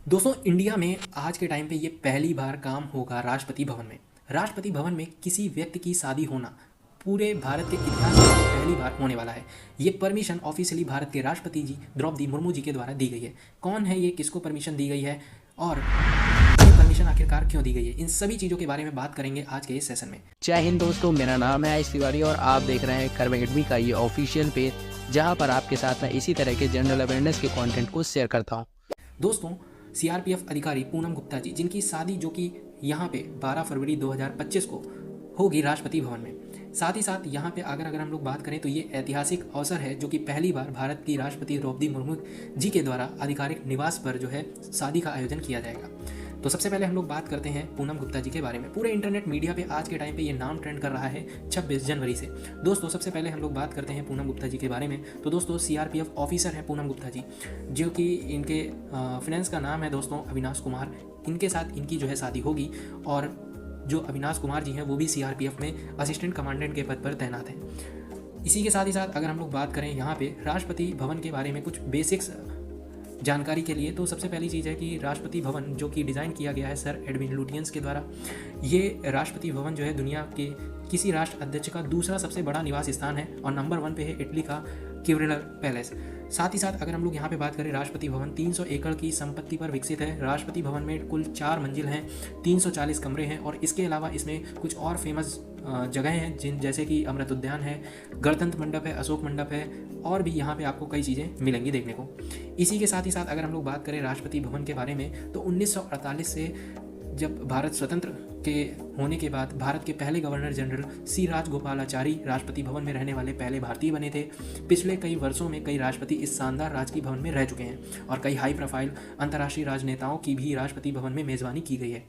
दोस्तों इंडिया में आज के टाइम पे ये पहली बार काम होगा राष्ट्रपति भवन में। राष्ट्रपति भवन में किसी व्यक्ति की शादी होना पूरे भारत के इतिहास में पहली बार होने वाला है। ये परमिशन ऑफिशियली भारत के राष्ट्रपति जी द्रौपदी मुर्मू जी के द्वारा दी गई है। कौन है ये, किसको परमिशन दी गई है और ये परमिशन आखिरकार क्यों दी गई है, इन सभी चीज़ों के बारे में बात करेंगे आज के इस सेशन में। जय हिंद दोस्तों, मेरा नाम है आयुष तिवारी और आप देख रहे हैं कर्म एकेडमी का ये ऑफिशियल पेज, जहां पर आपके साथ मैं इसी तरह के जनरल अवेयरनेस के कंटेंट को शेयर करता हूं। दोस्तों सीआरपीएफ अधिकारी पूनम गुप्ता जी, जिनकी शादी जो कि यहाँ पे 12 फरवरी 2025 को होगी राष्ट्रपति भवन में। साथ ही साथ यहाँ पे अगर हम लोग बात करें तो ये ऐतिहासिक अवसर है जो कि पहली बार भारत की राष्ट्रपति द्रौपदी मुर्मू जी के द्वारा आधिकारिक निवास पर जो है शादी का आयोजन किया जाएगा। तो सबसे पहले हम लोग बात करते हैं पूनम गुप्ता जी के बारे में। पूरे इंटरनेट मीडिया पे आज के टाइम पे ये नाम ट्रेंड कर रहा है 26 जनवरी से। दोस्तों सबसे पहले हम लोग बात करते हैं पूनम गुप्ता जी के बारे में। तो दोस्तों सीआरपीएफ ऑफिसर है पूनम गुप्ता जी, जो कि इनके फाइनेंस का नाम है दोस्तों अविनाश कुमार। इनके साथ इनकी जो है शादी होगी और जो अविनाश कुमार जी हैं वो भी सीआरपीएफ में असिस्टेंट कमांडेंट के पद पर तैनात हैं। इसी के साथ ही साथ अगर हम लोग बात करें यहाँ पे राष्ट्रपति भवन के बारे में कुछ बेसिक्स जानकारी के लिए, तो सबसे पहली चीज़ है कि राष्ट्रपति भवन जो कि डिज़ाइन किया गया है सर एडविन लुटियंस के द्वारा। ये राष्ट्रपति भवन जो है दुनिया के किसी राष्ट्र अध्यक्ष का दूसरा सबसे बड़ा निवास स्थान है और नंबर 1 पे है इटली का क्यूरिलर पैलेस। साथ ही साथ अगर हम लोग यहाँ पे बात करें, राष्ट्रपति भवन 300 एकड़ की संपत्ति पर विकसित है। राष्ट्रपति भवन में कुल 4 मंजिल हैं, 340 कमरे हैं और इसके अलावा इसमें कुछ और फेमस जगह हैं जिन जैसे कि अमृत उद्यान है, गणतंत्र मंडप है, अशोक मंडप है और भी यहाँ पे आपको कई चीज़ें मिलेंगी देखने को। इसी के साथ ही साथ अगर हम लोग बात करें राष्ट्रपति भवन के बारे में, तो 1948 से जब भारत स्वतंत्र के होने के बाद भारत के पहले गवर्नर जनरल सी राजगोपालाचारी राष्ट्रपति भवन में रहने वाले पहले भारतीय बने थे। पिछले कई वर्षों में कई राष्ट्रपति इस शानदार राजकीय भवन में रह चुके हैं और कई हाई प्रोफाइल अंतर्राष्ट्रीय राजनेताओं की भी राष्ट्रपति भवन में मेज़बानी की गई है।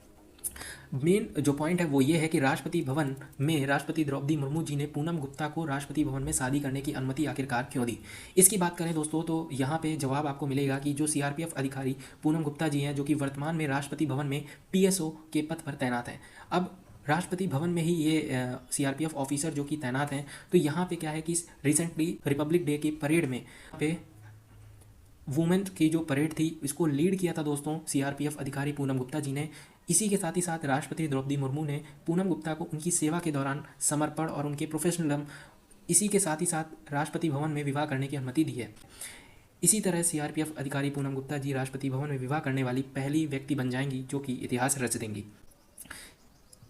मेन जो पॉइंट है वो ये है कि राष्ट्रपति भवन में राष्ट्रपति द्रौपदी मुर्मू जी ने पूनम गुप्ता को राष्ट्रपति भवन में शादी करने की अनुमति आखिरकार क्यों दी। इसकी बात करें दोस्तों तो यहाँ पे जवाब आपको मिलेगा कि जो सीआरपीएफ अधिकारी पूनम गुप्ता जी हैं, जो कि वर्तमान में राष्ट्रपति भवन में पीएसओ के पद पर तैनात हैं। अब राष्ट्रपति भवन में ही ये सीआरपीएफ ऑफिसर जो कि तैनात हैं, तो यहाँ पे क्या है कि रिसेंटली रिपब्लिक डे की परेड में पे वुमेन की जो परेड थी इसको लीड किया था दोस्तों सीआरपीएफ अधिकारी पूनम गुप्ता जी ने। इसी के साथ ही साथ राष्ट्रपति द्रौपदी मुर्मू ने पूनम गुप्ता को उनकी सेवा के दौरान समर्पण और उनके प्रोफेशनलिज्म, इसी के साथ ही साथ राष्ट्रपति भवन में विवाह करने की अनुमति दी है। इसी तरह सीआरपीएफ अधिकारी पूनम गुप्ता जी राष्ट्रपति भवन में विवाह करने वाली पहली व्यक्ति बन जाएंगी जो कि इतिहास रच देंगी।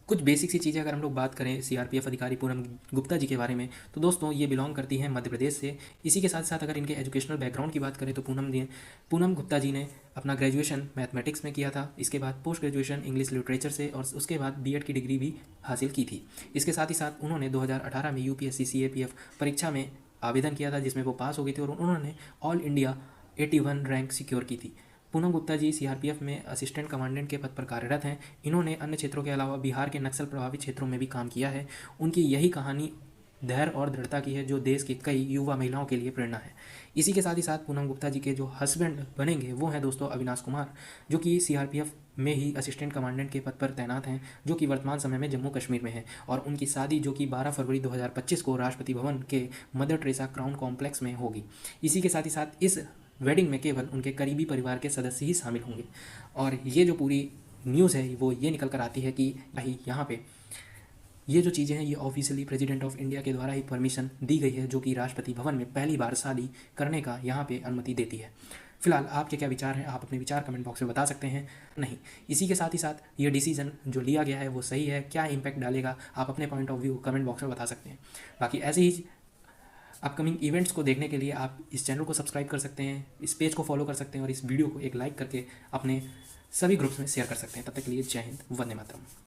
कुछ बेसिक सी चीज़ें अगर हम लोग बात करें सीआरपीएफ अधिकारी पूनम गुप्ता जी के बारे में, तो दोस्तों ये बिलोंग करती हैं मध्य प्रदेश से। इसी के साथ साथ अगर इनके एजुकेशनल बैकग्राउंड की बात करें तो पूनम गुप्ता जी ने अपना ग्रेजुएशन मैथमेटिक्स में किया था। इसके बाद पोस्ट ग्रेजुएशन इंग्लिश लिटरेचर से और उसके बाद बीएड की डिग्री भी हासिल की थी। इसके साथ ही साथ उन्होंने 2018 में यूपीएससी सीएपीएफ परीक्षा में आवेदन किया था जिसमें वो पास हो गई थी और उन्होंने ऑल इंडिया 81 रैंक सिक्योर की थी। पूनम गुप्ता जी सीआरपीएफ में असिस्टेंट कमांडेंट के पद पर कार्यरत हैं। इन्होंने अन्य क्षेत्रों के अलावा बिहार के नक्सल प्रभावित क्षेत्रों में भी काम किया है। उनकी यही कहानी धैर्य और दृढ़ता की है जो देश के कई युवा महिलाओं के लिए प्रेरणा है। इसी के साथ ही साथ पूनम गुप्ता जी के जो हस्बैंड बनेंगे वो हैं दोस्तों अविनाश कुमार, जो कि सीआरपीएफ में ही असिस्टेंट कमांडेंट के पद पर तैनात हैं, जो कि वर्तमान समय में जम्मू कश्मीर में है। और उनकी शादी जो कि 12 फरवरी 2025 को राष्ट्रपति भवन के मदर टेरेसा क्राउन कॉम्प्लेक्स में होगी। इसी के साथ ही साथ इस वेडिंग में केवल उनके करीबी परिवार के सदस्य ही शामिल होंगे। और ये जो पूरी न्यूज़ है वो ये निकल कर आती है कि भाई यहाँ पे ये जो चीज़ें हैं ये ऑफिशियली प्रेसिडेंट ऑफ इंडिया के द्वारा ही परमिशन दी गई है, जो कि राष्ट्रपति भवन में पहली बार शादी करने का यहाँ पे अनुमति देती है। फिलहाल आपके क्या विचार हैं, आप अपने विचार कमेंट बॉक्स में बता सकते हैं। नहीं, इसी के साथ ही साथ ये डिसीजन जो लिया गया है वो सही है, क्या इम्पैक्ट डालेगा, आप अपने point of view comment box में बता सकते हैं। बाकी ऐसे ही अपकमिंग इवेंट्स को देखने के लिए आप इस चैनल को सब्सक्राइब कर सकते हैं, इस पेज को फॉलो कर सकते हैं और इस वीडियो को एक लाइक करके अपने सभी ग्रुप्स में शेयर कर सकते हैं। तब तक के लिए जय हिंद, वंदे मातरम।